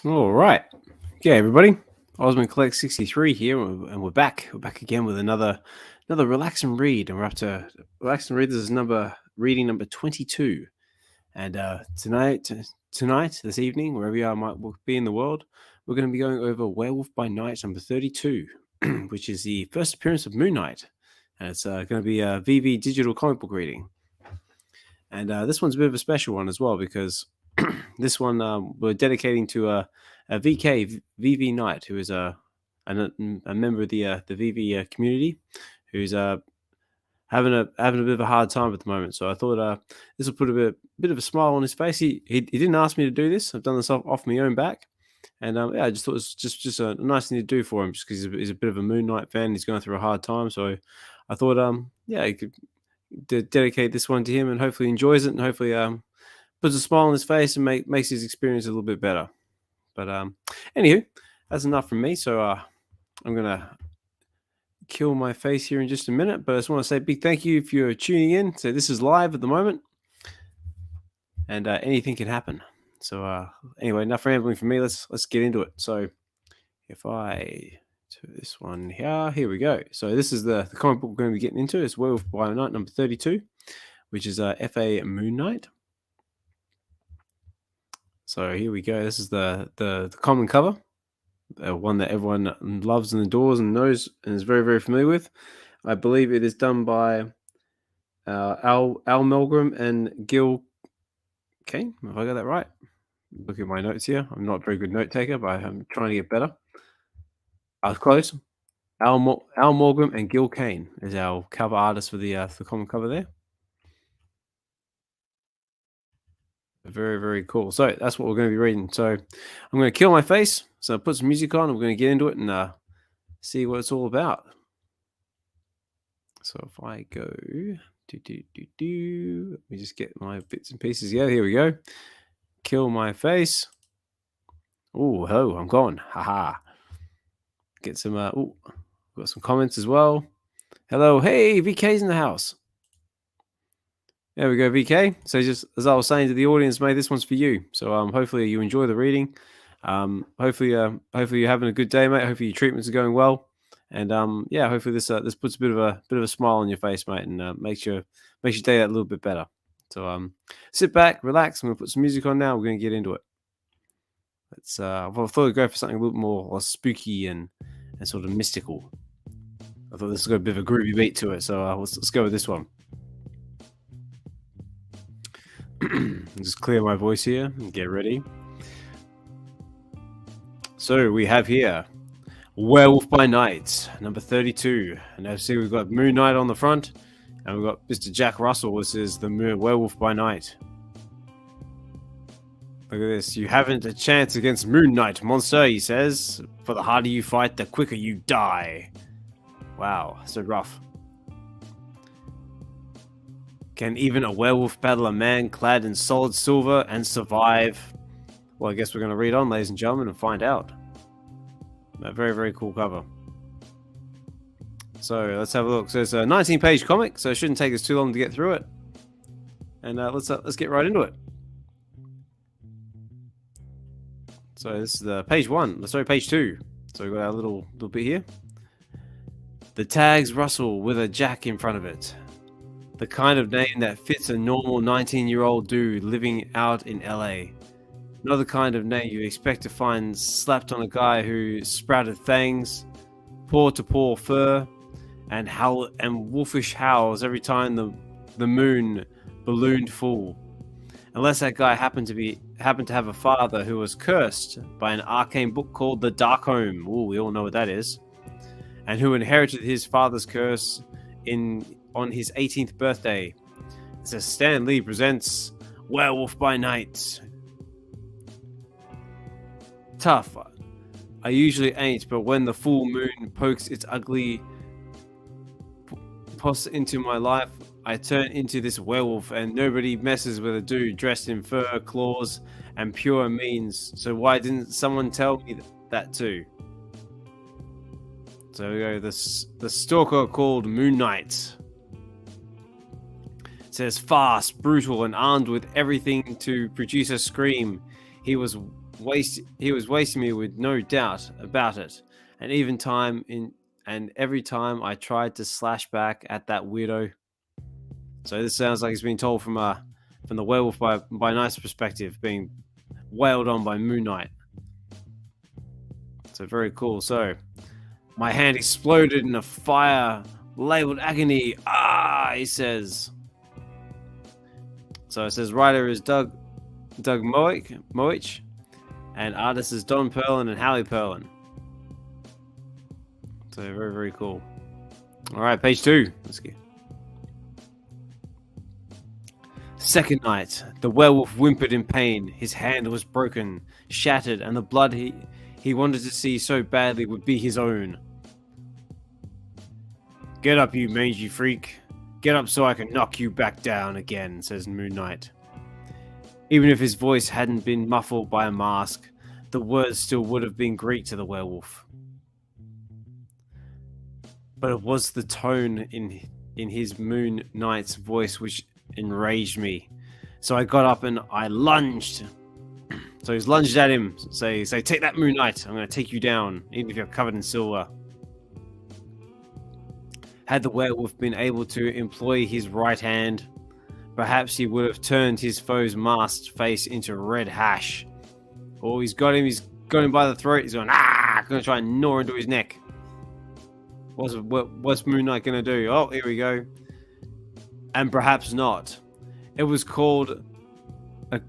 All right. Yeah, everybody. Ozmankollects63 here, and we're back. We're back again with another relax and read, and we're up to relax and read. This is reading number 22. And tonight, this evening, wherever you are might be in the world, we're going to be going over Werewolf by Night number 32, which is the first appearance of Moon Knight, and it's going to be a VV digital comic book reading. And this one's a bit of a special one as well because this one we're dedicating to a VK VeVe Knight, who is a member of the VV community, who's having a bit of a hard time at the moment. So I thought this will put a bit of a smile on his face. He didn't ask me to do this. I've done this off my own back, and yeah, I just thought it was just a nice thing to do for him, just because he's a bit of a Moon Knight fan. He's going through a hard time, so I thought yeah, he could dedicate this one to him, and hopefully he enjoys it, and hopefully puts a smile on his face and makes his experience a little bit better. But anywho, that's enough from me. So I'm gonna kill my face here in just a minute. But I just want to say a big thank you if you're tuning in. So this is live at the moment, and anything can happen. So anyway, enough rambling from me. Let's get into it. So if I do this one here we go. So this is the comic book we're going to be getting into. It's Werewolf by Night number 32, which is F.A Moon Knight. So here we go. This is the common cover, one that everyone loves and adores and knows and is very, very familiar with. I believe it is done by Al Melgrim and Gil Kane. Have I got that right? Look at my notes here. I'm not a very good note taker, but I'm trying to get better. I was close. Al Morgan and Gil Kane is our cover artist for the common cover there. Very, very cool. So that's what we're going to be reading. So I'm going to kill my face. So put some music on. And we're going to get into it and see what it's all about. So if I go, let me just get my bits and pieces. Yeah, here we go. Kill my face. Oh, hello, I'm gone. Haha. Get some. Got some comments as well. Hello, hey, VK's in the house. There we go, VK. So just as I was saying to the audience, mate, this one's for you. So hopefully you enjoy the reading. Hopefully you're having a good day, mate. Hopefully your treatments are going well. And yeah, hopefully this puts a bit of a smile on your face, mate, and makes your day that little bit better. So sit back, relax. I'm gonna put some music on now. We're gonna get into it. Let's I thought I'd go for something a little more spooky and sort of mystical. I thought this has got a bit of a groovy beat to it, so let's go with this one. Just clear my voice here and get ready. So we have here Werewolf by Night, number 32. And now see we've got Moon Knight on the front, and we've got Mr. Jack Russell. This is the Werewolf by Night. Look at this. You haven't a chance against Moon Knight, monster, he says. For the harder you fight, the quicker you die. Wow, so rough. Can even a werewolf battle a man clad in solid silver and survive? Well, I guess we're going to read on, ladies and gentlemen, and find out. A very, very cool cover. So let's have a look. So it's a 19-page comic, so it shouldn't take us too long to get through it. And let's get right into it. So this is the page 1. Sorry, page 2. So we've got our little bit here. The tags rustle with a Jack in front of it. The kind of name that fits a normal 19-year-old dude living out in LA. Not the kind of name you expect to find slapped on a guy who sprouted fangs, paw-to-paw fur, and wolfish howls every time the moon ballooned full. Unless that guy happened to have a father who was cursed by an arcane book called The Darkholme. Ooh, we all know what that is. And who inherited his father's curse on his 18th birthday. It says Stan Lee presents Werewolf by Night. Tough. I usually ain't, but when the full moon pokes its ugly puss into my life, I turn into this werewolf, and nobody messes with a dude dressed in fur, claws, and pure means. So why didn't someone tell me that too? So we go, the stalker called Moon Knight. It says fast, brutal, and armed with everything to produce a scream. He was wasting me with no doubt about it. And every time I tried to slash back at that weirdo. So this sounds like it's been told from the werewolf by Knight's perspective, being wailed on by Moon Knight. So very cool. So my hand exploded in a fire labeled agony. Ah, he says. So it says writer is Doug Moench, and artist is Don Perlin and Hallie Perlin. So very, very cool. All right, page 2. Let's get. Second night, the werewolf whimpered in pain. His hand was broken, shattered, and the blood he wanted to see so badly would be his own. Get up, you mangy freak. Get up so I can knock you back down again, says Moon Knight. Even if his voice hadn't been muffled by a mask, the words still would have been Greek to the werewolf. But it was the tone in his Moon Knight's voice which enraged me. So I got up and I lunged. So he's lunged at him. Say, take that, Moon Knight. I'm going to take you down, even if you're covered in silver. Had the werewolf been able to employ his right hand, perhaps he would have turned his foe's masked face into red hash. Oh, he's got him by the throat. He's going, going to try and gnaw into his neck. What's Moon Knight going to do? Oh, here we go. And perhaps not. It was called a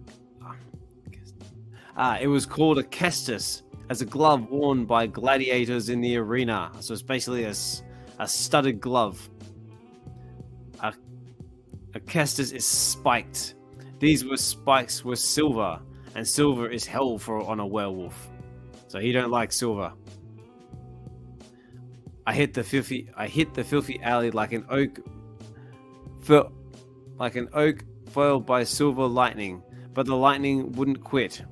kestis, as a glove worn by gladiators in the arena. So it's basically a studded glove. A kestis is spiked. These spikes were silver, and silver is hell on a werewolf. So he don't like silver. I hit the filthy alley like an oak foiled by silver lightning, but the lightning wouldn't quit.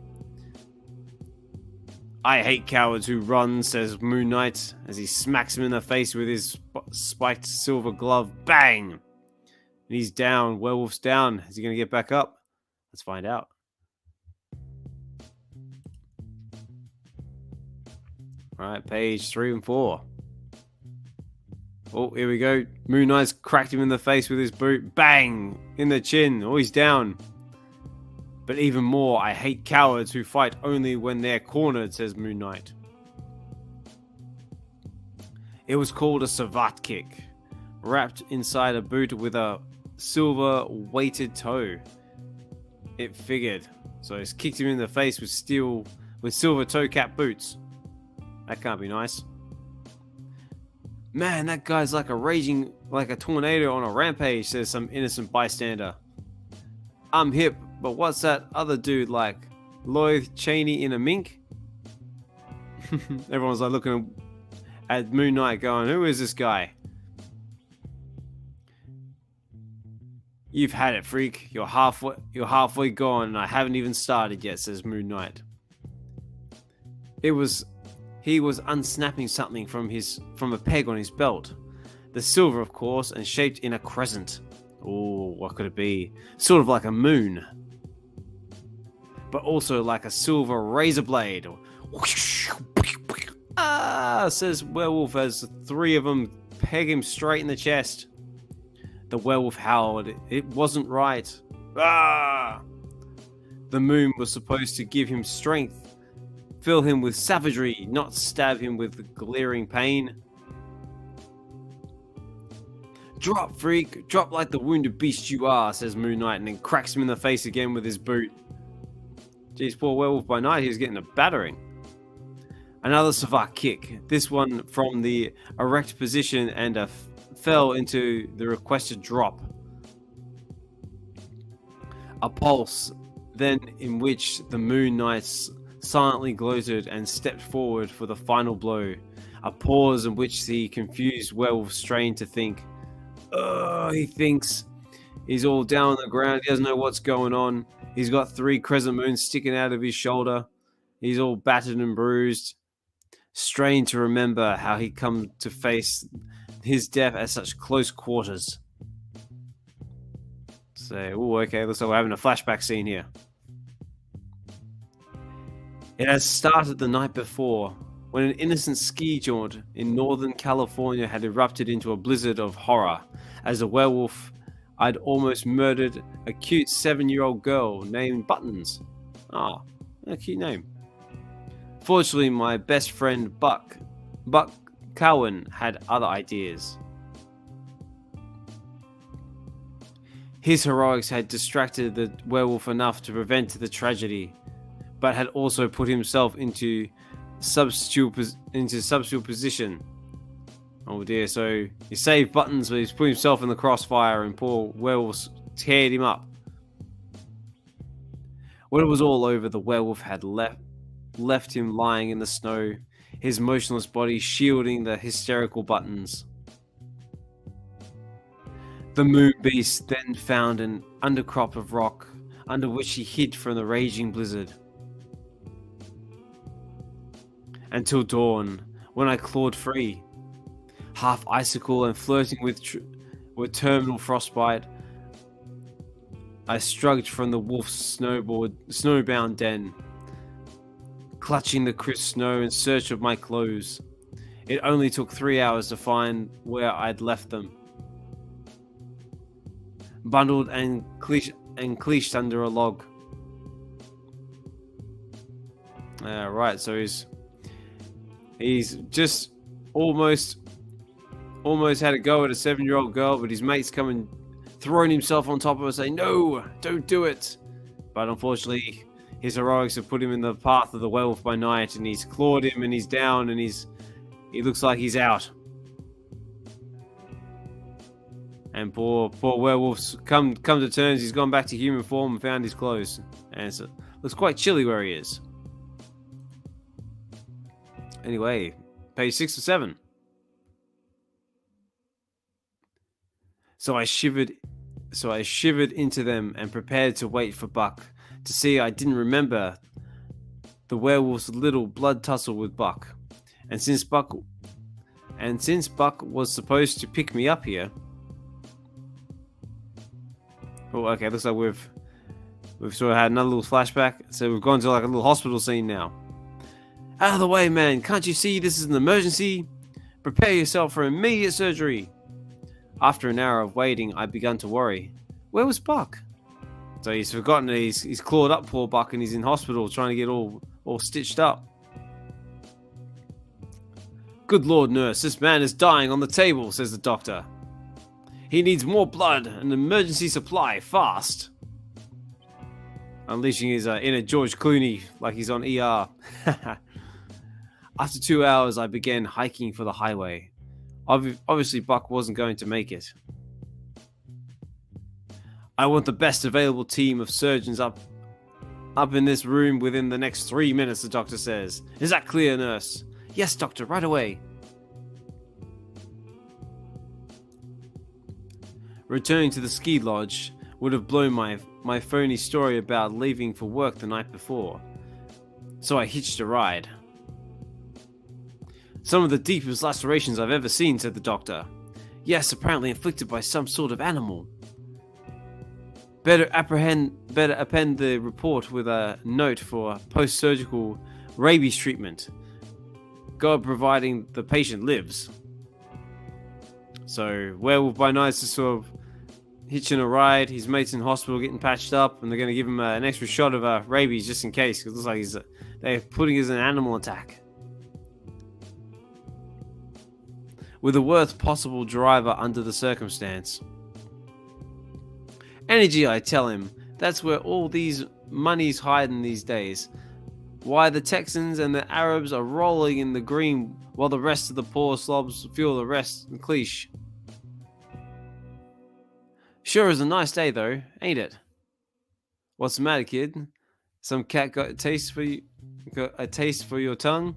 I hate cowards who run, says Moon Knight, as he smacks him in the face with his spiked silver glove. Bang! And he's down. Werewolf's down. Is he going to get back up? Let's find out. Alright, page 3 and 4. Oh, here we go. Moon Knight's cracked him in the face with his boot. Bang! In the chin. Oh, he's down. But even more, I hate cowards who fight only when they're cornered, says Moon Knight. It was called a savate kick, wrapped inside a boot with a silver weighted toe. It figured. So he's kicked him in the face with silver toe cap boots. That can't be nice. Man, that guy's like a tornado on a rampage, says some innocent bystander. I'm hip, but what's that other dude like? Lloyd Cheney in a mink? Everyone's like looking at Moon Knight going, who is this guy? You've had it, freak. You're halfway gone and I haven't even started yet, says Moon Knight. He was unsnapping something from a peg on his belt. The silver, of course, and shaped in a crescent. Oh, what could it be? Sort of like a moon. But also like a silver razor blade. Says Werewolf as 3 of them peg him straight in the chest. The werewolf howled. It wasn't right. Ah! The moon was supposed to give him strength, fill him with savagery, not stab him with glaring pain. Drop, freak! Drop like the wounded beast you are, says Moon Knight, and then cracks him in the face again with his boot. Jeez, poor Werewolf by night, he's getting a battering. Another savate kick, this one from the erect position, and fell into the requested drop. A pulse, then, in which the Moon Knights silently gloated and stepped forward for the final blow. A pause in which the confused werewolf strained to think. He thinks. He's all down on the ground. He doesn't know what's going on. He's got 3 crescent moons sticking out of his shoulder. He's all battered and bruised. Strained to remember how he come to face his death at such close quarters. So, okay, looks like we're having a flashback scene here. It has started the night before, when an innocent ski jaunt in Northern California had erupted into a blizzard of horror, as a werewolf I'd almost murdered a cute 7-year-old girl named Buttons. Ah, a cute name. Fortunately, my best friend Buck Cowan had other ideas. His heroics had distracted the werewolf enough to prevent the tragedy, but had also put himself into substitute position. Oh dear, so he saved Buttons, but he's put himself in the crossfire and poor werewolf teared him up. When it was all over, the werewolf had left him lying in the snow, his motionless body shielding the hysterical Buttons. The moon beast then found an undercrop of rock under which he hid from the raging blizzard. Until dawn, when I clawed free. Half icicle and flirting with terminal frostbite, I struggled from the wolf's snowbound den, clutching the crisp snow in search of my clothes. It only took 3 hours to find where I'd left them. Bundled and cleached under a log. Right, so he's just almost had a go at a 7-year-old girl, but his mate's come and thrown himself on top of her, saying, "No, don't do it." But unfortunately, his heroics have put him in the path of the werewolf by night, and he's clawed him, and he's down, and he looks like he's out. And poor werewolf's come to terms. He's gone back to human form and found his clothes, and it looks quite chilly where he is. Anyway, page 6 or 7. So I shivered into them and prepared to wait for Buck to see I didn't remember the werewolf's little blood tussle with Buck. And since Buck was supposed to pick me up here. Oh, okay, looks like we've sort of had another little flashback. So we've gone to like a little hospital scene now. Out of the way, man. Can't you see this is an emergency? Prepare yourself for immediate surgery. After an hour of waiting, I began to worry. Where was Buck? So he's forgotten that he's clawed up poor Buck and he's in hospital trying to get all stitched up. Good Lord, nurse, this man is dying on the table, says the doctor. He needs more blood, an emergency supply, fast. Unleashing his inner George Clooney like he's on ER. After 2 hours, I began hiking for the highway. Obviously, Buck wasn't going to make it. I want the best available team of surgeons up in this room within the next 3 minutes, the doctor says. Is that clear, nurse? Yes, doctor, right away. Returning to the ski lodge would have blown my phony story about leaving for work the night before. So I hitched a ride. Some of the deepest lacerations I've ever seen, said the doctor. Yes, apparently inflicted by some sort of animal. Better append the report with a note for post-surgical rabies treatment. God providing the patient lives. So, Werewolf by Night is sort of hitching a ride. His mate's in hospital getting patched up, and they're going to give him an extra shot of rabies just in case. Because it looks like they're putting it as an animal attack. With the worst possible driver under the circumstance. Energy, I tell him. That's where all these money's hiding these days. Why the Texans and the Arabs are rolling in the green while the rest of the poor slobs feel the rest and cliche. Sure is a nice day though, ain't it? What's the matter, kid? Some cat got a taste for you? Got a taste for your tongue?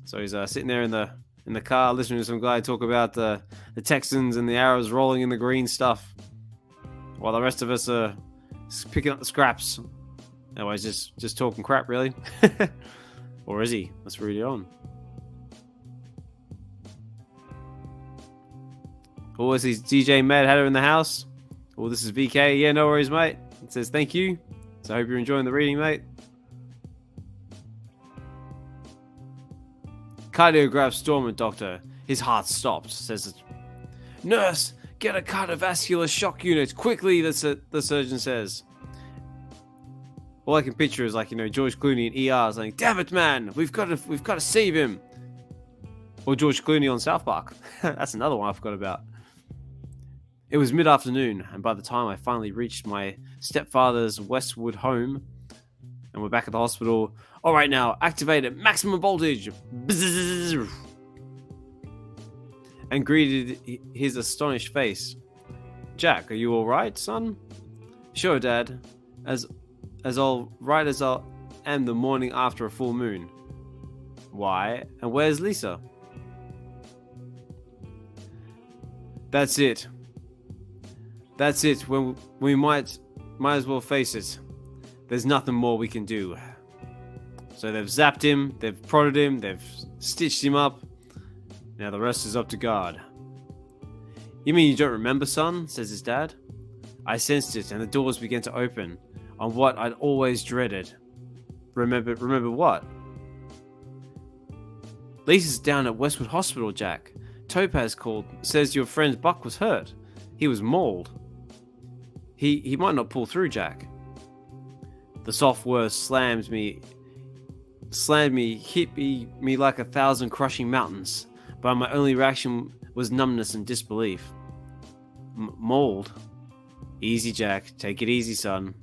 So he's sitting there in the car listening to some guy talk about the Texans and the Arabs rolling in the green stuff, while the rest of us are picking up the scraps. Otherwise, just talking crap, really. Or is he? Let's read it on. Oh, is this DJ Mad Hatter in the house? Oh, this is VK. Yeah, no worries, mate. It says thank you. So I hope you're enjoying the reading, mate. Cardiograph Stormont, doctor. His heart stopped, says it. Nurse, get a cardiovascular shock unit, quickly, the surgeon says. All I can picture is like, George Clooney in ER saying, damn it, man, we've got to save him. Or George Clooney on South Park. That's another one I forgot about. It was mid-afternoon, and by the time I finally reached my stepfather's Westwood home, and we're back at the hospital, all right now, activate at maximum voltage. Bzzz. And greeted his astonished face. Jack, are you all right, son? Sure, Dad. As all right as I am the morning after a full moon. Why? And where's Lisa? That's it. That's it. When we might as well face it. There's nothing more we can do. So they've zapped him, they've prodded him, they've stitched him up. Now the rest is up to God. You mean you don't remember, son? Says his dad. I sensed it, and the doors began to open on what I'd always dreaded. Remember what? Lisa's down at Westwood Hospital, Jack. Topaz called, says your friend Buck was hurt. He was mauled. He might not pull through, Jack. The soft words slammed me, hit me like 1,000 crushing mountains, but my only reaction was numbness and disbelief. Mauled? Easy, Jack. Take it easy, son.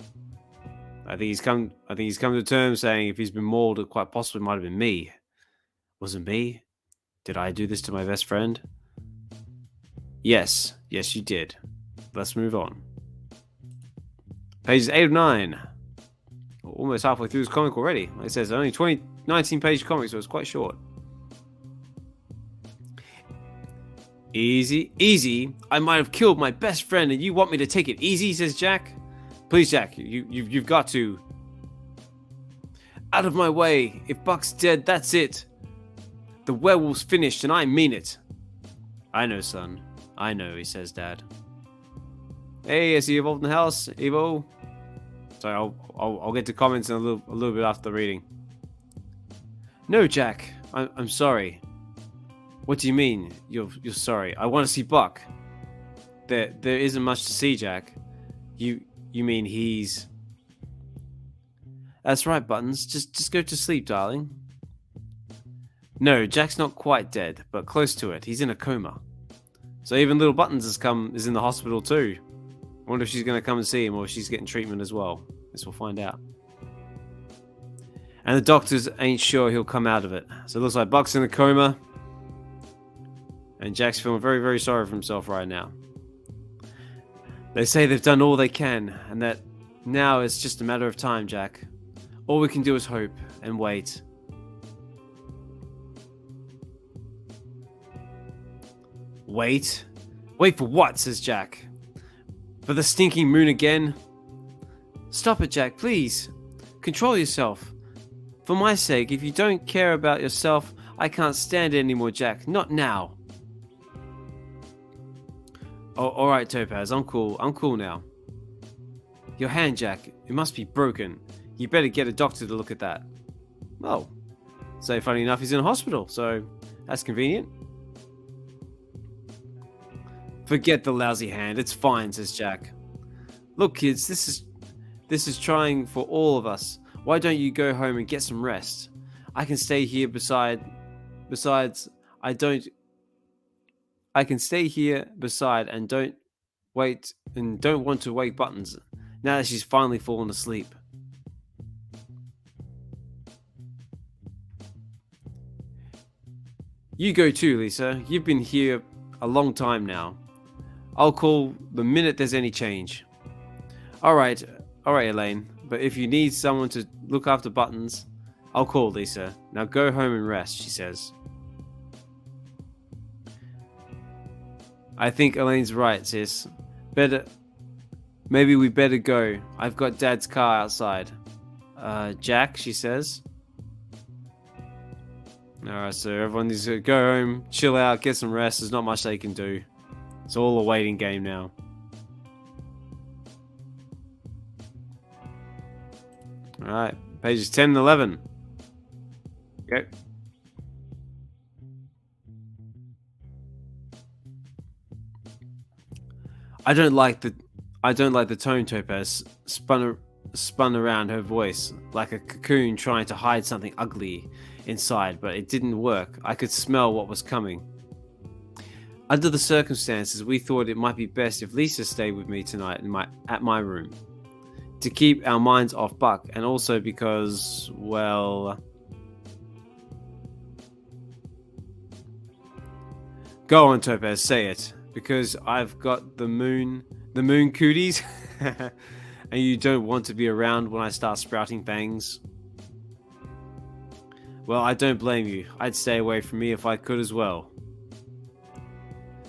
I think he's come to terms saying if he's been mauled, it quite possibly might have been me. Was it me? Did I do this to my best friend? Yes, you did. Let's move on. Pages 8 of 9. Almost halfway through this comic already. Like it says, only 19-page comic, so it's quite short. Easy. I might have killed my best friend, and you want me to take it easy, says Jack. Please, Jack, you've got to. Out of my way. If Buck's dead, that's it. The werewolf's finished, and I mean it. I know, son. I know, he says, Dad. Hey, I see you evolved in the house, Evo. So I'll get to comments in a little bit after the reading. No, Jack. I'm sorry. What do you mean? You're sorry? I want to see Buck. There isn't much to see, Jack. You mean he's? That's right, Buttons. Just go to sleep, darling. No, Jack's not quite dead, but close to it. He's in a coma. So even little Buttons is in the hospital too. I wonder if she's going to come and see him or if she's getting treatment as well. Guess we'll find out. And the doctors ain't sure he'll come out of it. So it looks like Buck's in a coma. And Jack's feeling very, very sorry for himself right now. They say they've done all they can, and that now it's just a matter of time, Jack. All we can do is hope and wait. Wait? Wait for what, says Jack. For the stinking moon again? Stop it, Jack, please. Control yourself. For my sake, if you don't care about yourself, I can't stand it anymore, Jack. Not now. Oh, alright, Topaz, I'm cool now. Your hand, Jack, it must be broken. You better get a doctor to look at that. Oh. So funny enough, he's in a hospital, so that's convenient. Forget the lousy hand, it's fine, says Jack. Look, kids, this is trying for all of us. Why don't you go home and get some rest? I can stay here besides I can stay here beside and don't want to wake Buttons now that she's finally fallen asleep. You go too, Lisa. You've been here a long time now. I'll call the minute there's any change. Alright, Elaine. But if you need someone to look after Buttons, I'll call, Lisa. Now go home and rest, she says. I think Elaine's right, sis. Maybe we better go. I've got Dad's car outside. Jack, she says. Alright, so everyone needs to go home, chill out, get some rest. There's not much they can do. It's all a waiting game now. Alright, pages 10 and 11. Okay. I don't like the tone, Topaz spun around her voice like a cocoon trying to hide something ugly inside, but it didn't work. I could smell what was coming. Under the circumstances, we thought it might be best if Lisa stayed with me tonight at my room, to keep our minds off Buck, and also because, well... Go on, Topaz, say it. Because I've got the moon cooties, and you don't want to be around when I start sprouting fangs. Well, I don't blame you. I'd stay away from me if I could as well.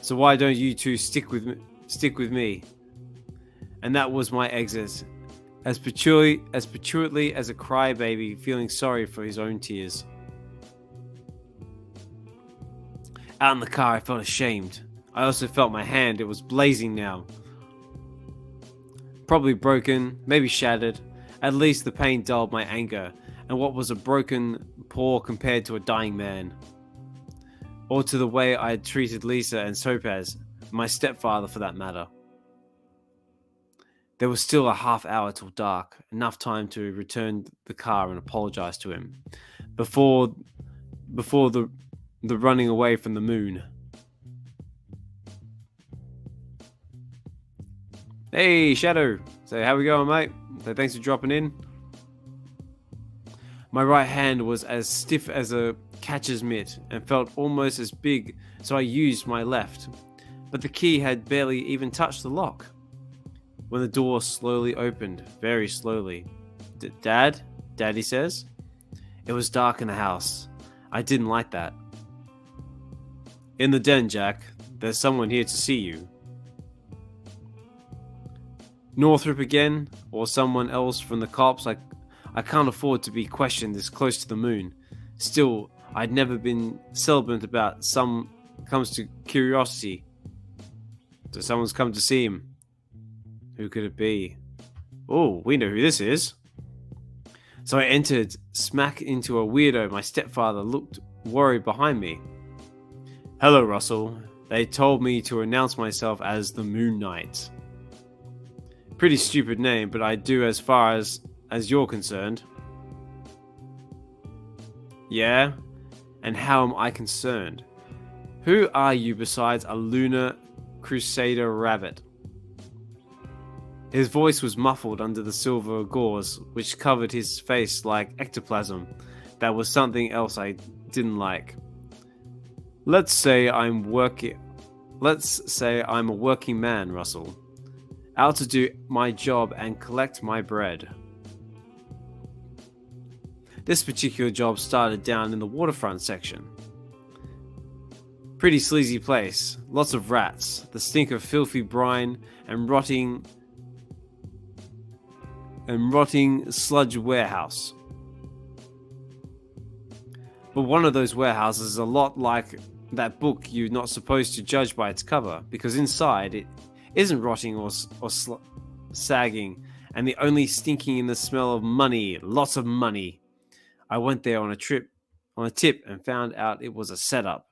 So why don't you two stick with me? And that was my exit, as petulantly as a crybaby, feeling sorry for his own tears. Out in the car, I felt ashamed. I also felt my hand. It was blazing now. Probably broken, maybe shattered. At least the pain dulled my anger, and what was a broken paw compared to a dying man? Or to the way I had treated Lisa and Topaz, my stepfather for that matter. There was still a half hour till dark, enough time to return the car and apologize to him, before the running away from the moon. Hey, Shadow. So how we going, mate? So thanks for dropping in. My right hand was as stiff as a catcher's mitt and felt almost as big, so I used my left. But the key had barely even touched the lock when the door slowly opened, very slowly. Dad? Daddy says. It was dark in the house. I didn't like that. In the den, Jack. There's someone here to see you. Northrop again, or someone else from the cops. I can't afford to be questioned this close to the moon. Still, I'd never been celibate about comes to curiosity. So someone's come to see him. Who could it be? Oh, we know who this is. So I entered smack into a weirdo. My stepfather looked worried behind me. Hello, Russell. They told me to announce myself as the Moon Knight. Pretty stupid name, but I do as far as you're concerned. Yeah? And how am I concerned? Who are you besides a lunar crusader rabbit? His voice was muffled under the silver gauze, which covered his face like ectoplasm. That was something else I didn't like. Let's say I'm a working man, Russell. Out to do my job and collect my bread. This particular job started down in the waterfront section. Pretty sleazy place. Lots of rats. The stink of filthy brine and rotting sludge warehouse. But one of those warehouses is a lot like that book you're not supposed to judge by its cover, because inside it isn't rotting or sagging, and the only stinking in the smell of money, lots of money. I went there on a tip and found out it was a setup.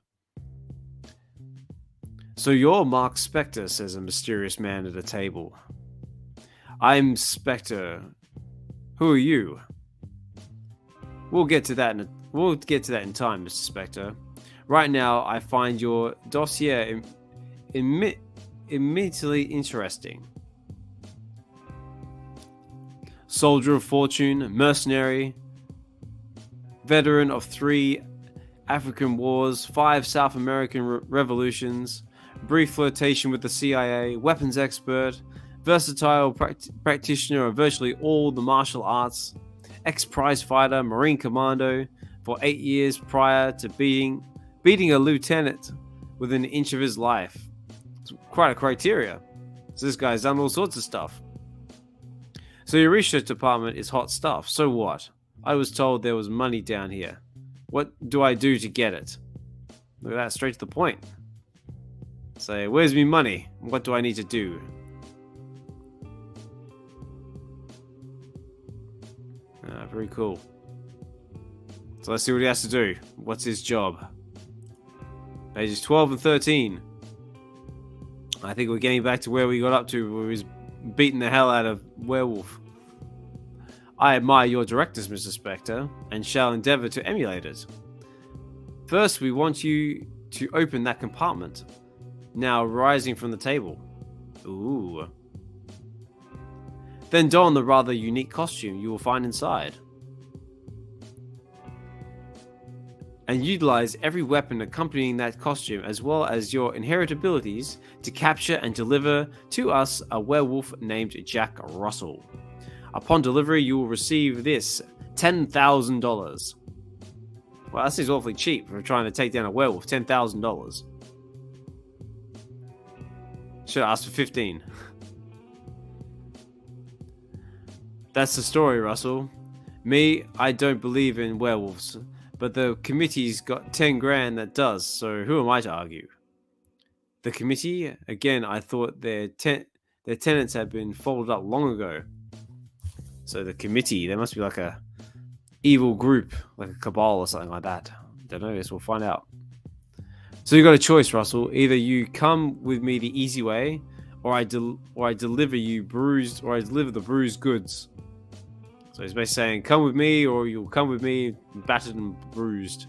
So you're Mark Spector, says a mysterious man at a table. I'm Spector. Who are you? We'll get to that in time, Mr. Spector. Right now, I find your dossier immediately interesting. Soldier of fortune, mercenary, veteran of 3 African wars, 5 South American revolutions, brief flirtation with the CIA, weapons expert, versatile practitioner of virtually all the martial arts, ex-prize fighter, Marine commando for 8 years prior to beating a lieutenant within an inch of his life. It's quite a criteria. So this guy's done all sorts of stuff. So your research department is hot stuff. So what? I was told there was money down here. What do I do to get it? Look at that, straight to the point. Say, where's me money? What do I need to do? Very cool. So let's see what he has to do. What's his job? Pages 12 and 13. I think we're getting back to where we got up to, where he was beating the hell out of Werewolf. I admire your directness, Mr. Spectre, and shall endeavor to emulate it. First, we want you to open that compartment, now rising from the table. Ooh. Then don the rather unique costume you will find inside. And utilize every weapon accompanying that costume, as well as your inherent abilities, to capture and deliver to us a werewolf named Jack Russell. Upon delivery, you will receive this $10,000. Well, that seems awfully cheap for trying to take down a werewolf. $10,000. Should have asked for 15. That's the story, Russell. Me, I don't believe in werewolves, but the committee's got 10 grand that does, so who am I to argue? The committee? Again, I thought their tenants had been folded up long ago. So the committee, there must be like a evil group, like a cabal or something like that. Don't know, I guess we'll find out. So you got a choice, Russell. Either you come with me the easy way, or I deliver you bruised, or I deliver the bruised goods. So he's basically saying, come with me, or you'll come with me battered and bruised.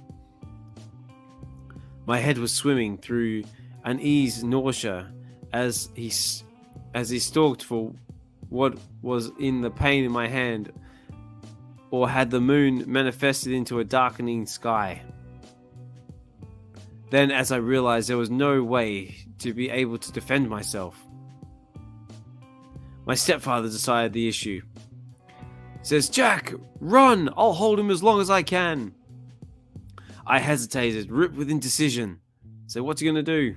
My head was swimming through uneasy nausea as he stalked for what was in the pain in my hand, or had the moon manifested into a darkening sky. Then, as I realized there was no way to be able to defend myself, my stepfather decided the issue. Says, Jack, run! I'll hold him as long as I can. I hesitated, ripped with indecision. So what's he gonna do?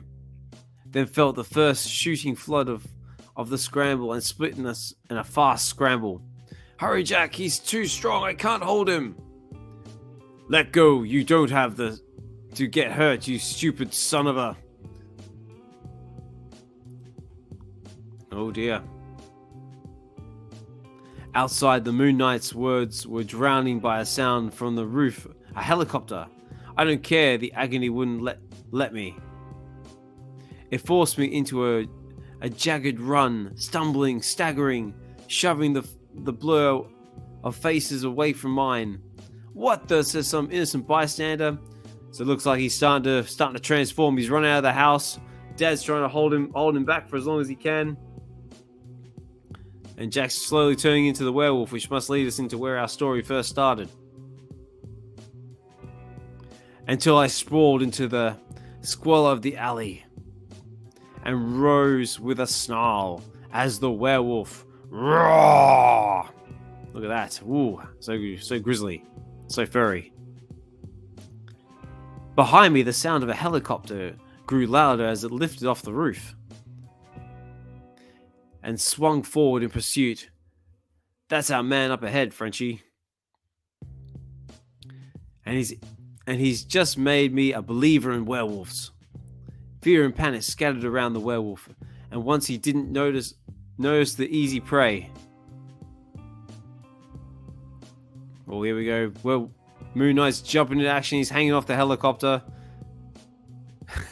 Then felt the first shooting flood of the scramble and split in a fast scramble. Hurry, Jack, he's too strong, I can't hold him. Let go, you don't have to get hurt, you stupid son of a... Oh dear. Outside, the Moon Knight's words were drowning by a sound from the roof. A helicopter. I don't care, the agony wouldn't let me. It forced me into a jagged run, stumbling, staggering, shoving the blur of faces away from mine. What the, says some innocent bystander. So it looks like he's starting to transform. He's run out of the house. Dad's trying to hold him back for as long as he can. And Jack's slowly turning into the werewolf, which must lead us into where our story first started. Until I sprawled into the squalor of the alley and rose with a snarl as the werewolf roar. Look at that. Ooh, so grisly, so furry. Behind me, the sound of a helicopter grew louder as it lifted off the roof and swung forward in pursuit. That's our man up ahead, Frenchie. And he's just made me a believer in werewolves. Fear and panic scattered around the werewolf, and once he didn't notice the easy prey. Oh, here we go. Well, Moon Knight's jumping into action. He's hanging off the helicopter.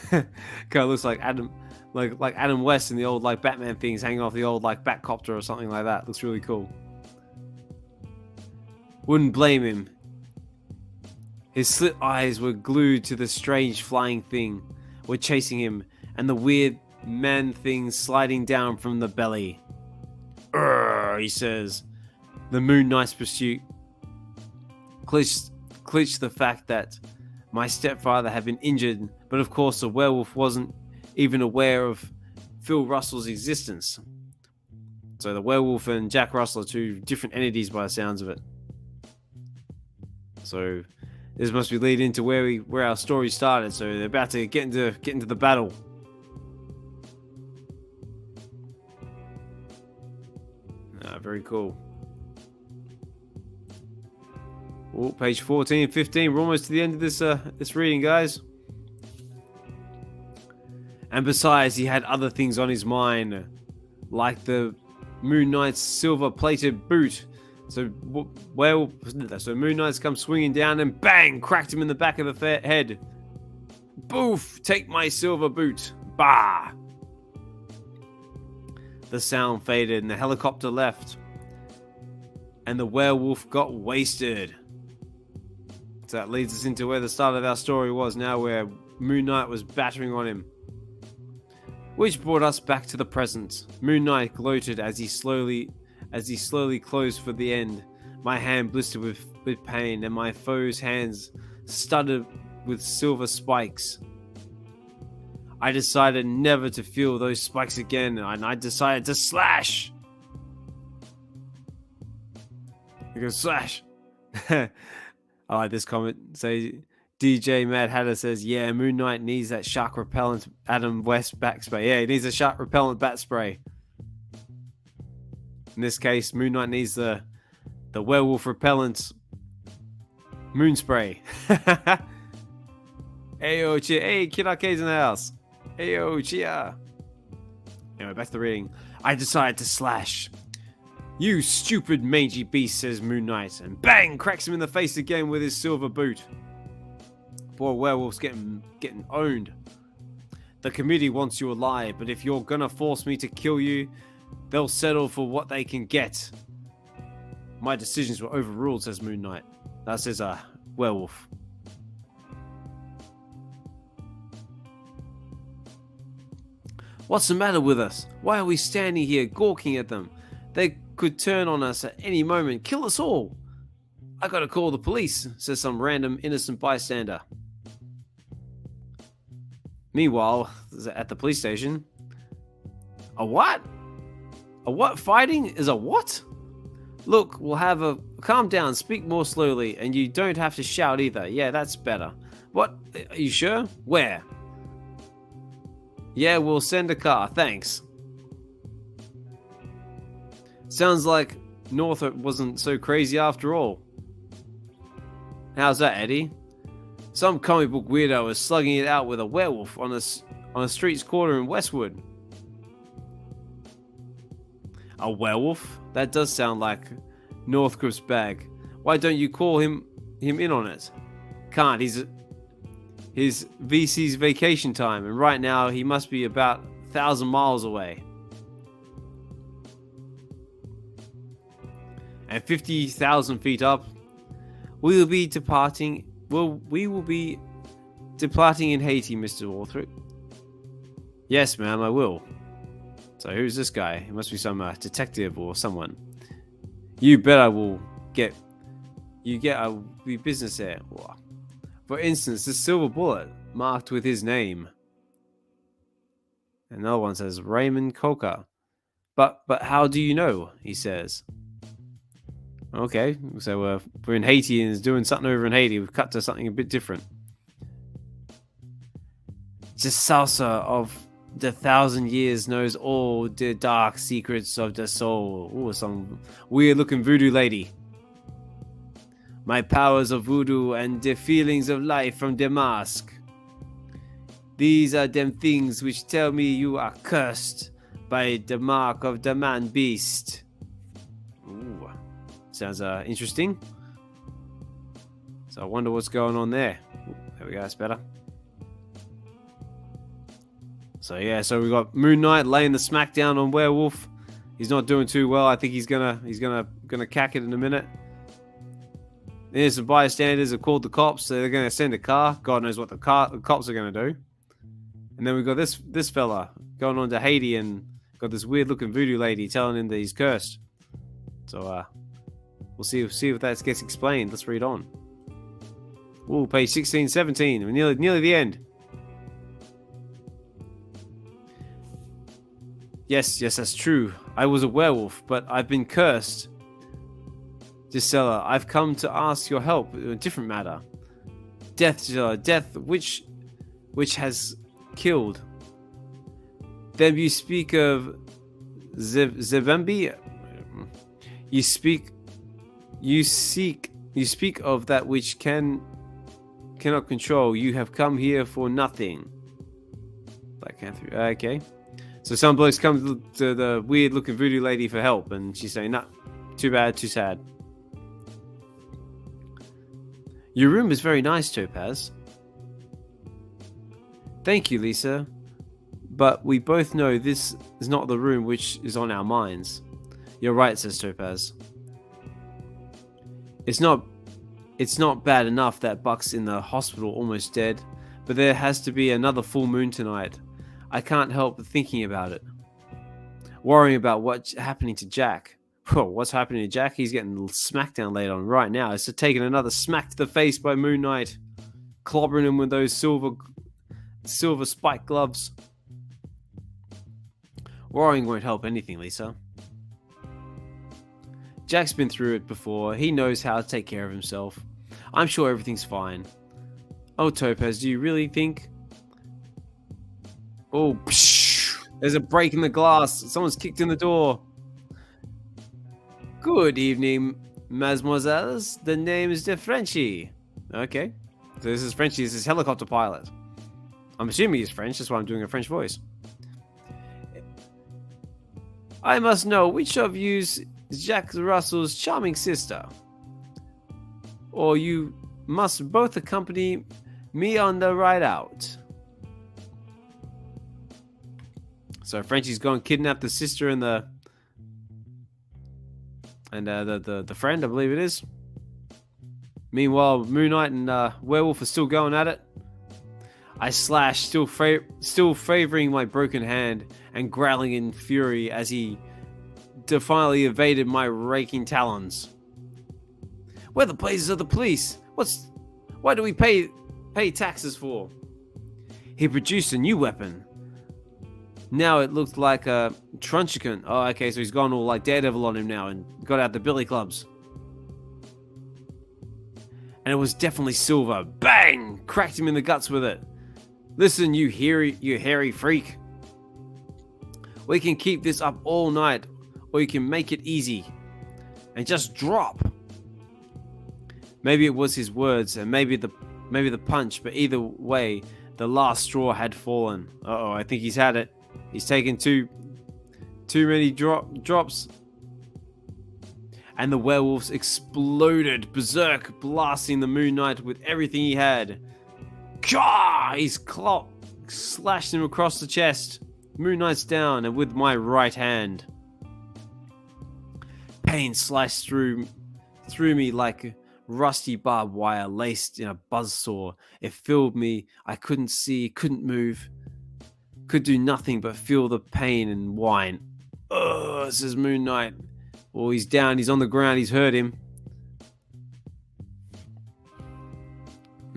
Kind of looks like Adam West in the old like Batman things, hanging off the old like Batcopter or something like that. Looks really cool. Wouldn't blame him. His slit eyes were glued to the strange flying thing were chasing him, and the weird man thing sliding down from the belly. Urgh, he says. The Moon Knight's pursuit clinched the fact that my stepfather had been injured, but of course the werewolf wasn't even aware of Phil Russell's existence. So the werewolf and Jack Russell are two different entities by the sounds of it. So this must be leading into where our story started. So they're about to get into the battle. Very cool. Oh, page 14 and 15. We're almost to the end of this reading, guys. And besides, he had other things on his mind, like the Moon Knight's silver-plated boot. So Moon Knight's come swinging down and bang, cracked him in the back of the head. Boof! Take my silver boot. Bah! The sound faded and the helicopter left. And the werewolf got wasted. So that leads us into where the start of our story was now, where Moon Knight was battering on him. Which brought us back to the present. Moon Knight gloated as he slowly closed for the end. My hand blistered with pain, and my foe's hands studded with silver spikes. I decided never to feel those spikes again, and I decided to slash. You go slash. I like this comment. Say DJ Mad Hatter says, yeah, Moon Knight needs that shark repellent Adam West bat spray. Yeah, he needs a shark repellent bat spray. In this case, Moon Knight needs the werewolf repellent moon spray. Ayo, cheer. Hey, Kid Arcade's in the house. Ayo, cheer. Anyway, back to the reading. I decided to slash. You stupid mangy beast, says Moon Knight, and bang, cracks him in the face again with his silver boot. Poor werewolf's getting owned. The committee wants you alive, but if you're gonna force me to kill you, they'll settle for what they can get. My decisions were overruled, says Moon Knight. That says werewolf. What's the matter with us? Why are we standing here gawking at them? They could turn on us at any moment, kill us all. I gotta call the police, says some random innocent bystander. Meanwhile, at the police station, a what? A what fighting is a what? Look, we'll have a calm down, speak more slowly, and you don't have to shout either. Yeah, that's better. What? Are you sure? Where? Yeah, we'll send a car, thanks. Sounds like Northrop wasn't so crazy after all. How's that, Eddie? Some comic book weirdo is slugging it out with a werewolf on a street's corner in Westwood. A werewolf? That does sound like Northrop's bag. Why don't you call him in on it? Can't. His VC's vacation time, and right now he must be about 1,000 miles away. And 50,000 feet up, we will be departing. Well, we will be departing in Haiti, Mr. Northrop. Yes, ma'am, I will. So who's this guy? He must be some detective or someone. You bet I will get. I'll be business there. For instance, this silver bullet marked with his name. Another one says Raymond Coca. But how do you know? He says. Okay, so we're in Haiti and is doing something over in Haiti. We've cut to something a bit different. Just salsa of the 1,000 years knows all the dark secrets of the soul. Ooh, some weird looking voodoo lady. My powers of voodoo and the feelings of life from the mask. These are them things which tell me you are cursed by the mark of the man beast. Ooh. Sounds interesting. So I wonder what's going on there. Ooh, there we go, that's better. So yeah, so we got Moon Knight laying the smackdown on Werewolf. He's not doing too well. I think he's gonna cack it in a minute. There's some bystanders have called the cops, so they're gonna send a car. God knows what the cops are gonna do. And then we've got this fella going on to Haiti and got this weird looking voodoo lady telling him that he's cursed. So we'll see if that gets explained. Let's read on. Ooh, page 16, 17. We're nearly the end. Yes, that's true. I was a werewolf, but I've been cursed. Gisela, I've come to ask your help in a different matter. Death, Gisela, death which has killed. Then you speak of Zebembi. You speak of that which cannot control. You have come here for nothing. Okay. So some blokes come to the weird looking voodoo lady for help, and she's saying, nah, too bad, too sad. Your room is very nice, Topaz. Thank you, Lisa. But we both know this is not the room which is on our minds. You're right, says Topaz. It's not bad enough that Buck's in the hospital almost dead, but there has to be another full moon tonight. I can't help thinking about it. Worrying about what's happening to Jack. What's happening to Jack? He's getting smackdown laid on right now. It's taking another smack to the face by Moon Knight. Clobbering him with those silver spike gloves. Worrying won't help anything, Lisa. Jack's been through it before. He knows how to take care of himself. I'm sure everything's fine. Oh, Topaz, do you really think? Oh, psh, there's a break in the glass. Someone's kicked in the door. Good evening, mademoiselles. The name is de Frenchie. Okay. So this is Frenchie. This is helicopter pilot. I'm assuming he's French. That's why I'm doing a French voice. I must know which of you's Jack Russell's charming sister. Or you must both accompany me on the ride out. So Frenchie's gone kidnap the sister and the friend, I believe it is. Meanwhile, Moon Knight and Werewolf are still going at it. I slash, still favoring my broken hand and growling in fury as he defiantly evaded my raking talons. Where the blazes are the police? Why do we pay taxes for? He produced a new weapon. Now it looked like a truncheon. Oh, okay, so he's gone all like Daredevil on him now and got out the billy clubs. And it was definitely silver. Bang! Cracked him in the guts with it. Listen, you hairy freak. We can keep this up all night, or you can make it easy and just drop. Maybe it was his words, and maybe the punch, but either way, the last straw had fallen. Uh-oh, I think he's had it. He's taken too many drops. And the werewolves exploded, berserk, blasting the Moon Knight with everything he had. Gah! He's slashed him across the chest. Moon Knight's down, and with my right hand. Pain sliced through me like rusty barbed wire laced in a buzzsaw. It filled me. I couldn't see, couldn't move. Could do nothing but feel the pain and whine. Ugh, says Moon Knight. Oh, he's down, he's on the ground, he's hurt him.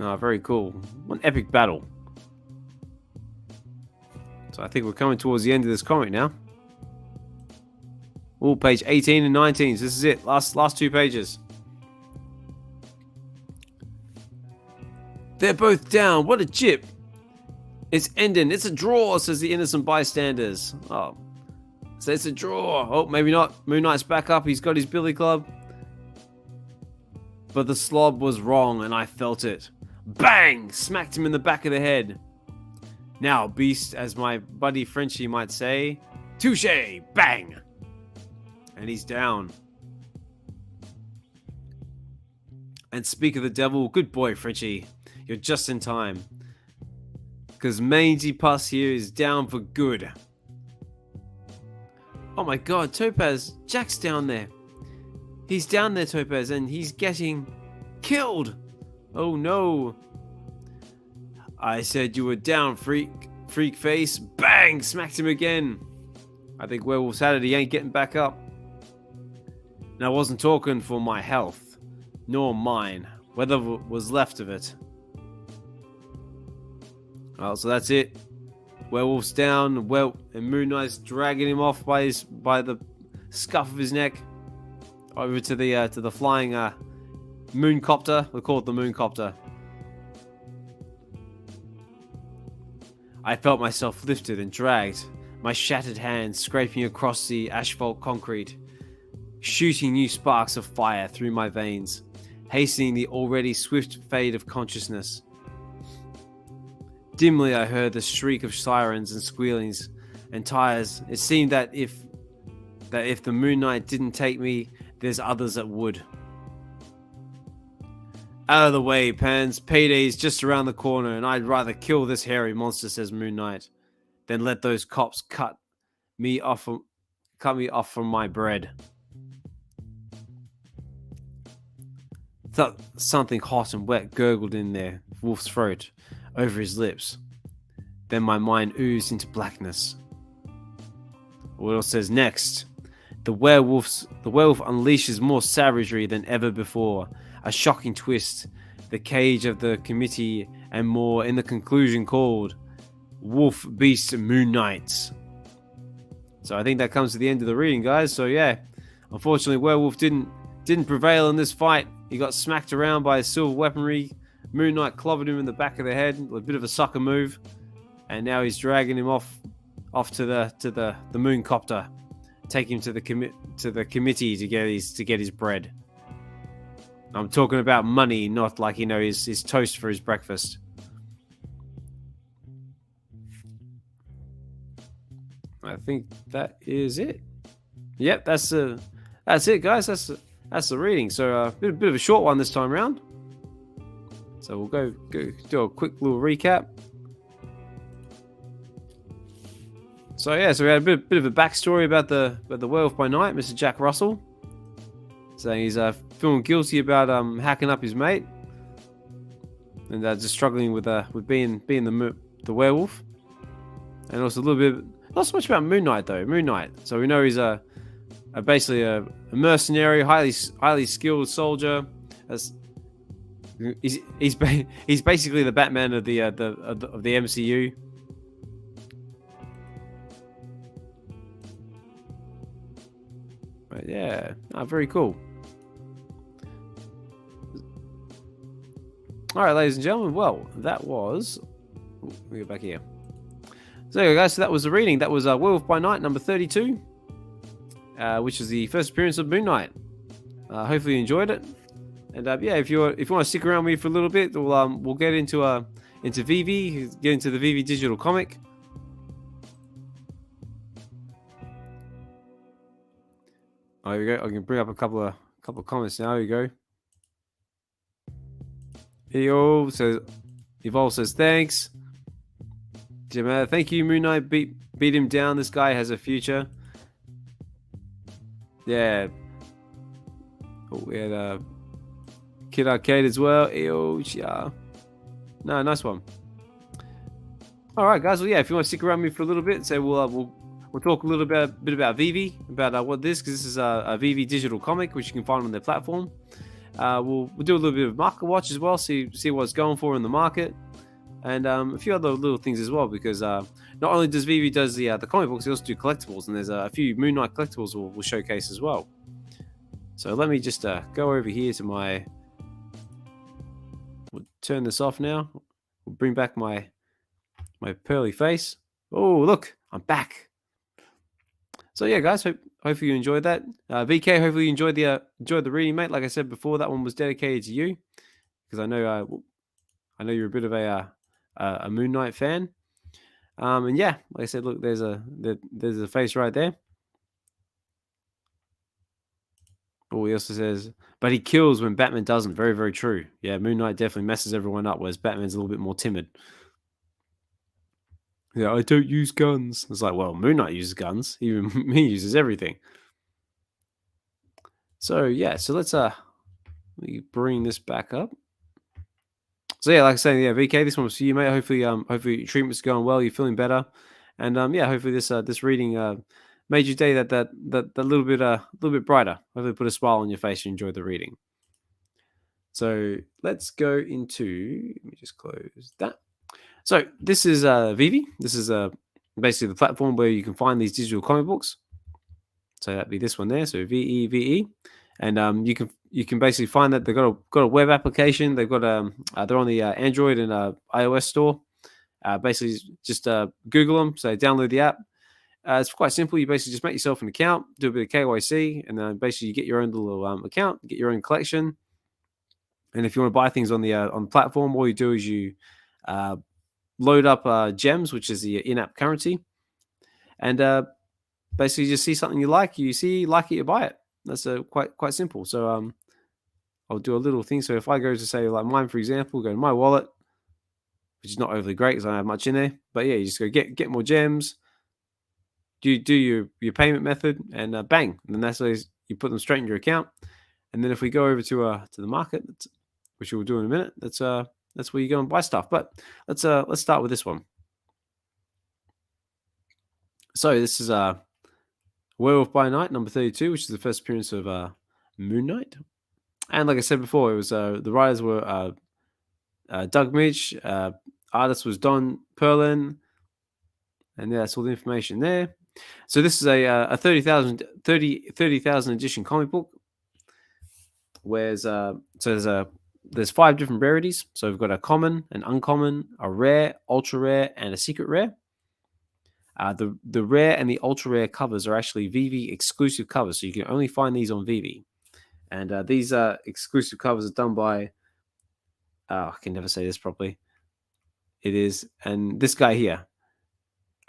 Oh, very cool. What an epic battle. So I think we're coming towards the end of this comic now. Oh, page 18 and 19. So this is it. Last two pages. They're both down. What a chip. It's ending. It's a draw, says the innocent bystanders. Oh. So it's a draw. Oh, maybe not. Moon Knight's back up. He's got his billy club. But the slob was wrong, and I felt it. Bang! Smacked him in the back of the head. Now, beast, as my buddy Frenchie might say, touche! Bang! And he's down. And speak of the devil, good boy, Frenchie. You're just in time. Because Mangy Puss here is down for good. Oh my god, Topaz, Jack's down there. He's down there, Topaz, and he's getting killed. Oh no. I said you were down, freak face. Bang! Smacked him again. I think Werewolf's had it. He ain't getting back up. And I wasn't talking for my health, nor mine, whatever was left of it. Oh, so that's it. Werewolf's down, and Moon Knight's dragging him off by the scuff of his neck over to the flying mooncopter. We'll call it the mooncopter. I felt myself lifted and dragged, my shattered hands scraping across the asphalt concrete, shooting new sparks of fire through my veins, hastening the already swift fade of consciousness. Dimly I heard the shriek of sirens and squealings and tires. It seemed that if the Moon Knight didn't take me, there's others that would. Out of the way, Pans. Payday's just around the corner, and I'd rather kill this hairy monster, says Moon Knight. then let those cops cut me off from my bread. Thought something hot and wet gurgled in there, Wolf's throat, over his lips. Then my mind oozed into blackness. What else says next? The werewolf unleashes more savagery than ever before. A shocking twist. The cage of the committee and more in the conclusion called Wolf Beast Moon Knight. So I think that comes to the end of the reading, guys. So yeah, unfortunately, Werewolf didn't prevail in this fight. He got smacked around by silver weaponry. Moon Knight clobbered him in the back of the head, a bit of a sucker move, and now he's dragging him off to the moon copter, take him to the committee to get his bread. I'm talking about money, not like his toast for his breakfast. I think that is it. Yep, that's it, guys. That's the reading. So a bit of a short one this time around. So we'll go do a quick little recap. So yeah, so we had a bit of a backstory about the Werewolf by Night, Mr. Jack Russell, saying he's feeling guilty about hacking up his mate, and just struggling with being the werewolf, and also a little bit. Not so much about Moon Knight though. Moon Knight. So we know he's basically a mercenary, highly skilled soldier. He's basically the Batman of the MCU. But yeah, very cool. All right, ladies and gentlemen. Well, that was. Let me get back here. So there you go, guys. So that was the reading. That was Werewolf by Night number 32, which is the first appearance of Moon Knight. Hopefully you enjoyed it. And yeah, if you want to stick around with me for a little bit, we'll get into VeVe, get into the VeVe digital comic. Oh, here we go. I can bring up a couple of comments now. Here we go. Evo says, Evolve says thanks. Jim, thank you, Moon Knight. Beat him down. This guy has a future. Yeah. Oh, we had Kid Arcade as well. Yeah. No, nice one. All right, guys. Well, yeah. If you want to stick around with me for a little bit, so we'll talk a little bit about VeVe, about what this, because this is a VeVe digital comic which you can find on their platform. We'll do a little bit of market watch as well, see what's going for in the market. And a few other little things as well, because not only does VeVe does the comic books, they also do collectibles, and there's a few Moon Knight collectibles we'll showcase as well. So let me just go over here to my. We'll turn this off now. We'll bring back my pearly face. Oh, look, I'm back. So yeah, guys, hopefully you enjoyed that. VK, hopefully you enjoyed the reading, mate. Like I said before, that one was dedicated to you, because I know you're a bit of a Moon Knight fan. And yeah, like I said, look, there's a face right there. Oh, he also says, but he kills when Batman doesn't. Very, very true. Yeah, Moon Knight definitely messes everyone up, whereas Batman's a little bit more timid. Yeah, I don't use guns. It's like, well, Moon Knight uses guns. Even he uses everything. So yeah, so let's bring this back up. So yeah, like I said, yeah, VK, this one was for you, mate. Hopefully your treatment's going well. You're feeling better, and yeah, hopefully this reading made your day that little bit brighter. Hopefully, put a smile on your face and enjoy the reading. So let's go into. Let me just close that. So this is VeVe. This is basically the platform where you can find these digital comic books. So that'd be this one there. So VeVe, and you can basically find that they've got a web application. They've got they're on the Android and iOS store. Basically, just Google them. So download the app. It's quite simple. You basically just make yourself an account, do a bit of KYC, and then basically you get your own little account, get your own collection. And if you want to buy things on the platform, all you do is you load up gems, which is the in-app currency, and basically just see something you like, you buy it. That's quite simple. So I'll do a little thing. So if I go to say like mine, for example, go to my wallet, which is not overly great because I don't have much in there. But yeah, you just go get more gems. Do your payment method, and bang, and then that's always, you put them straight in your account. And then if we go over to the market, which we'll do in a minute, that's where you go and buy stuff. But let's start with this one. So this is Werewolf by Night number 32, which is the first appearance of Moon Knight. And like I said before, it was the writers were Doug Mitch, artist was Don Perlin, and yeah, that's all the information there. So this is a 30,000 edition comic book. Whereas there's 5 different rarities. So we've got a common, an uncommon, a rare, ultra rare, and a secret rare. The rare and the ultra rare covers are actually VeVe exclusive covers, so you can only find these on VeVe. And these exclusive covers are done by I can never say this properly. It is, and this guy here,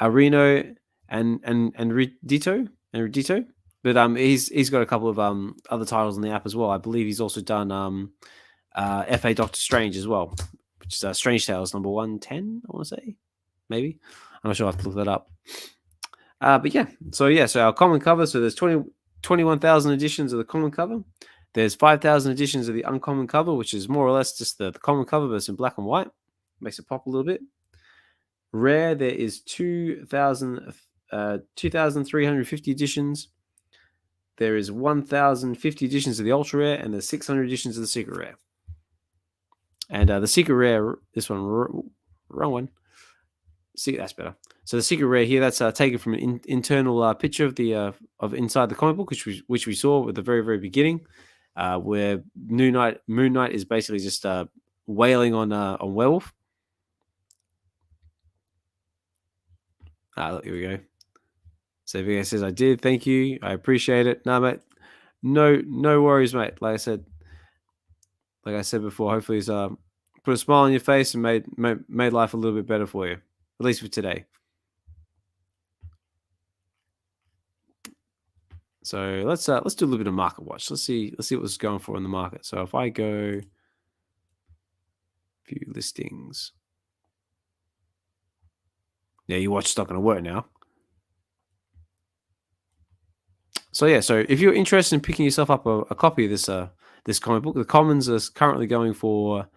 Arino and Redito. But he's got a couple of other titles on the app as well. I believe he's also done F.A Doctor Strange as well, which is Strange Tales number 110, I want to say. Maybe. I'm not sure, I have to look that up. But yeah, so our common cover, so there's 21,000 editions of the common cover. There's 5,000 editions of the uncommon cover, which is more or less just the common cover, but it's in black and white. Makes it pop a little bit. Rare, there is 2,350 editions. There is 1,050 editions of the ultra rare, and there's 600 editions of the secret rare. And the secret rare, this one, wrong one. See, that's better. So the secret rare here, that's taken from an internal picture of the of inside the comic book, which we saw at the very, very beginning, where Moon Knight is basically just wailing on Werewolf. Look, here we go. So VK says, I did, thank you, I appreciate it. No, mate, no worries, mate. Like I said before, hopefully it's put a smile on your face and made life a little bit better for you, at least for today. So let's do a little bit of market watch. Let's see what's going for in the market. So if I go view listings, yeah, your watch is not going to work now. So yeah, so if you're interested in picking yourself up a copy of this comic book, the commons are currently going for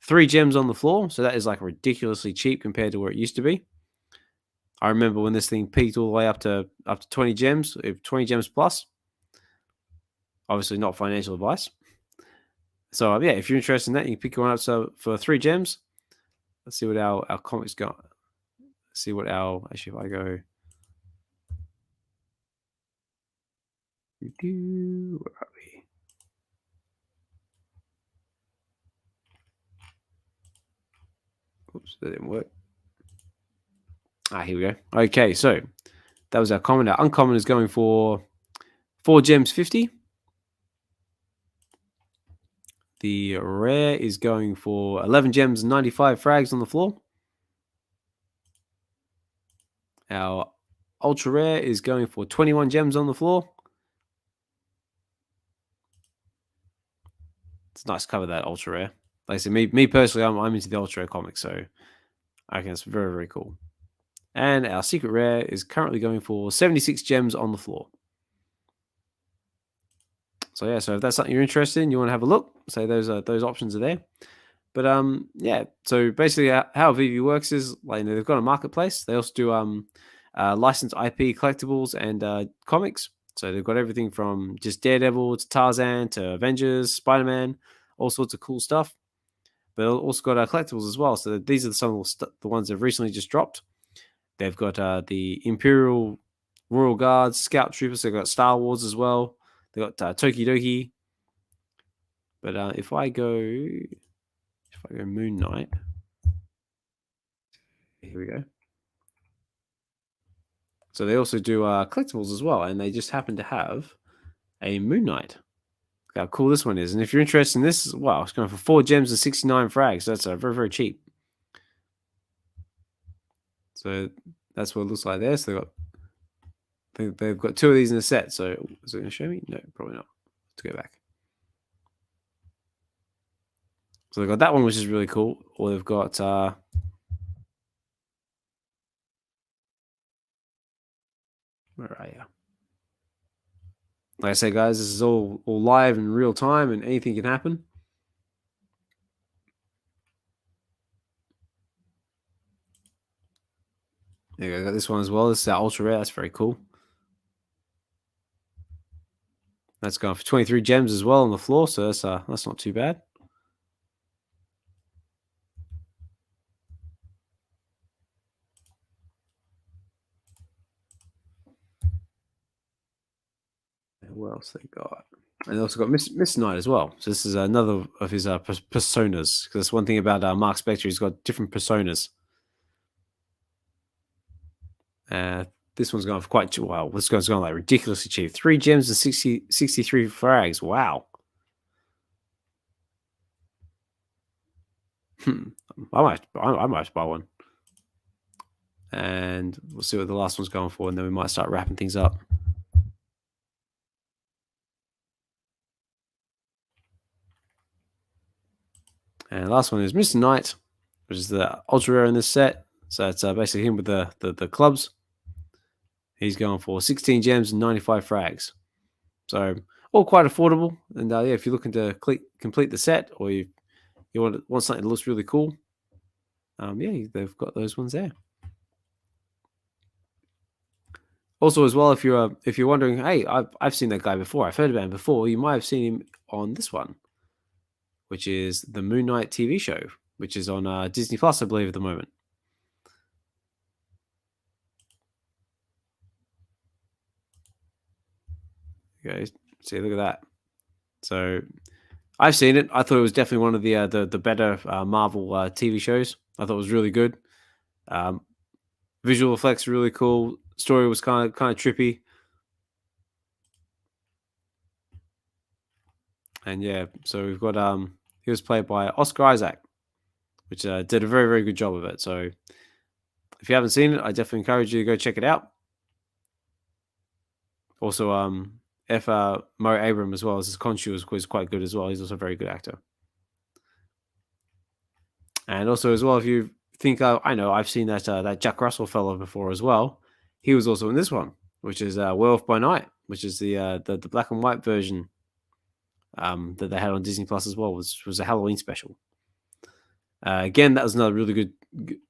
3 gems on the floor. So that is like ridiculously cheap compared to where it used to be. I remember when this thing peaked all the way up to 20 gems, 20 gems plus. Obviously not financial advice. So yeah, if you're interested in that, you can pick one up. So for 3 gems, let's see what our comics got. Let's see what actually, if I go, where are we? Oops, that didn't work. Here we go. Okay, so that was our common. Our uncommon is going for 4 gems 50. The rare is going for 11 gems 95 frags on the floor. Our ultra rare is going for 21 gems on the floor. It's nice to cover that ultra rare. Like I said, me personally, I'm into the ultra rare comics, so I think it's very, very cool. And our secret rare is currently going for 76 gems on the floor. So yeah, so if that's something you're interested in, you want to have a look, say those options are there. But yeah, so basically how VeVe works is, like, they've got a marketplace. They also do licensed IP collectibles and comics. So they've got everything from just Daredevil to Tarzan to Avengers, Spider-Man, all sorts of cool stuff. But they've also got collectibles as well. So these are some of the ones they've recently just dropped. They've got the Imperial Royal Guards, Scout Troopers. They've got Star Wars as well. They've got Tokidoki. But if I go Moon Knight, here we go. So they also do collectibles as well, and they just happen to have a Moon Knight. Look how cool this one is. And if you're interested in this, wow, it's going for 4 gems and 69 frags. So that's very, very cheap. So that's what it looks like there. So they've got 2 of these in a set. So is it going to show me? No, probably not. Let's go back. So they've got that one, which is really cool. Or they've got Where are you? Like I said, guys, this is all live in real time, and anything can happen. There you go. I got this one as well. This is ultra rare. That's very cool. That's going for 23 gems as well on the floor, so that's not too bad. What else they got? And they also got Miss Knight as well. So this is another of his personas. Because that's one thing about Mark Spector. He's got different personas. This one's going for quite well. This one's going like ridiculously cheap. 3 gems and 63 frags. Wow. I might buy one. And we'll see what the last one's going for, and then we might start wrapping things up. And the last one is Mr. Knight, which is the ultra rare in this set. So it's basically him with the clubs. He's going for 16 gems and 95 frags. So all quite affordable. And yeah, if you're looking to complete the set, or you want something that looks really cool, yeah, they've got those ones there. Also, as well, if you're wondering, hey, I've seen that guy before. I've heard about him before. You might have seen him on this one, which is the Moon Knight TV show, which is on Disney Plus, I believe, at the moment. Okay, see, look at that. So I've seen it. I thought it was definitely one of the better Marvel TV shows. I thought it was really good. Visual effects are really cool. Story was kind of trippy. And yeah, so we've got he was played by Oscar Isaac, which did a very, very good job of it. So if you haven't seen it, I definitely encourage you to go check it out. Also, F.A Moon Knight as well as his Khonshu was quite good as well. He's also a very good actor. And also as well, if you think, I know I've seen that Jack Russell fellow before as well. He was also in this one, which is Werewolf by Night, which is the black and white version that they had on Disney Plus as well. Was a Halloween special. Again, that was another really good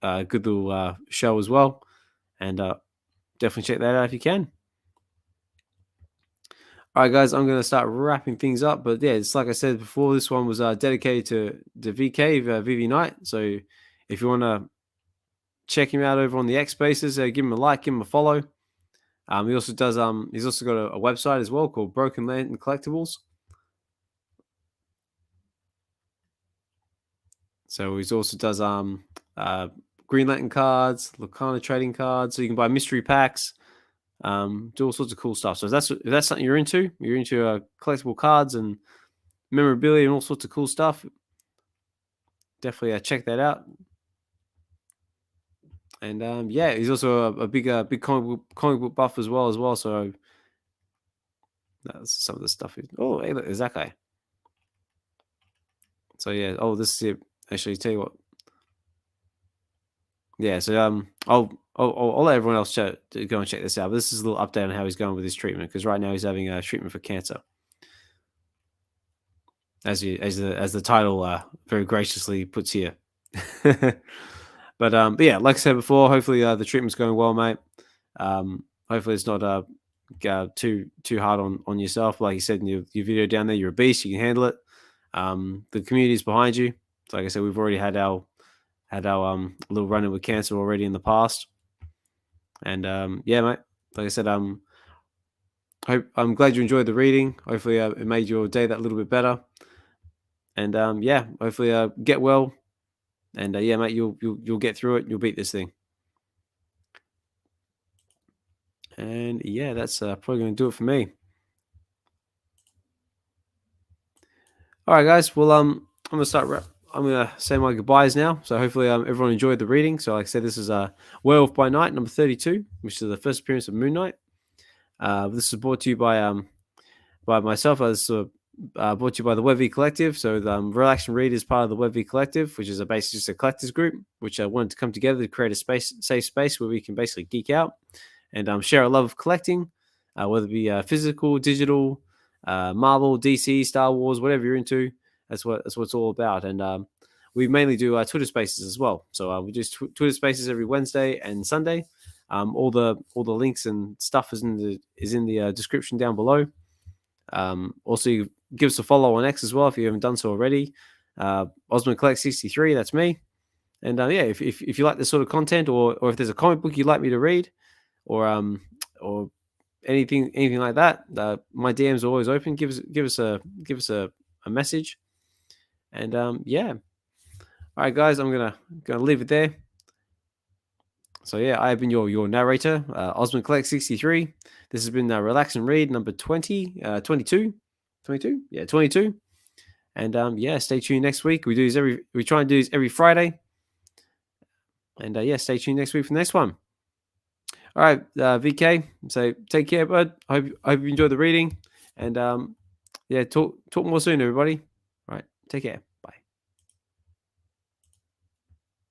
little show as well, and definitely check that out if you can. All right, guys, I'm going to start wrapping things up. But yeah, it's like I said before, this one was dedicated to VK VeVe Knight. So if you want to check him out over on the X Spaces, give him a like, give him a follow. He also does. He's also got a website as well called Broken Lantern Collectibles. So he also does Green Lantern cards, Lacana trading cards. So you can buy mystery packs. Do all sorts of cool stuff. So if that's something you're into collectible cards and memorabilia and all sorts of cool stuff, definitely check that out. And yeah, he's also a big comic book buff as well. So that's some of the stuff. Oh, hey, look, there's that guy. So yeah, this is it. Actually, tell you what. Yeah, so I'll let everyone else go and check this out. But this is a little update on how he's going with his treatment, because right now he's having a treatment for cancer, as the title very graciously puts here. But yeah, like I said before, hopefully the treatment's going well, mate. Hopefully it's not too hard on yourself. Like you said in your video down there, you're a beast. You can handle it. The community is behind you. So like I said, we've already had our little run-in with cancer already in the past. And yeah, mate, like I said, I'm glad you enjoyed the reading. Hopefully it made your day that little bit better. And yeah, hopefully get well. And yeah, mate, you'll get through it. You'll beat this thing. And yeah, that's probably going to do it for me. All right, guys. Well, I'm going to say my goodbyes now. So hopefully everyone enjoyed the reading. So like I said, this is Werewolf by Night, number 32, which is the first appearance of Moon Knight. This is brought to you by myself. This is brought to you by the VeVe Collective. So the Relax and Read is part of the VeVe Collective, which is basically just a collectors group, which wanted to come together to create a safe space where we can basically geek out and share a love of collecting, whether it be physical, digital, Marvel, DC, Star Wars, whatever you're into. That's what it's all about. And we mainly do Twitter Spaces as well. So we do Twitter Spaces every Wednesday and Sunday. All the links and stuff is in the description down below. Also, you give us a follow on X as well if you haven't done so already. Ozmankollects63, that's me. And yeah, if you like this sort of content, or if there's a comic book you'd like me to read, or anything like that, my DMs are always open. Give us a message. And yeah, all right, guys, I'm gonna leave it there. So yeah, I have been your narrator, Ozmankollects63. This has been Relax and Read number 22. Yeah, 22. And yeah, stay tuned next week. We try and do this every Friday. And yeah, stay tuned next week for the next one. All right, VK. So take care, bud. I hope you enjoyed the reading. And yeah, talk more soon, everybody. All right, take care.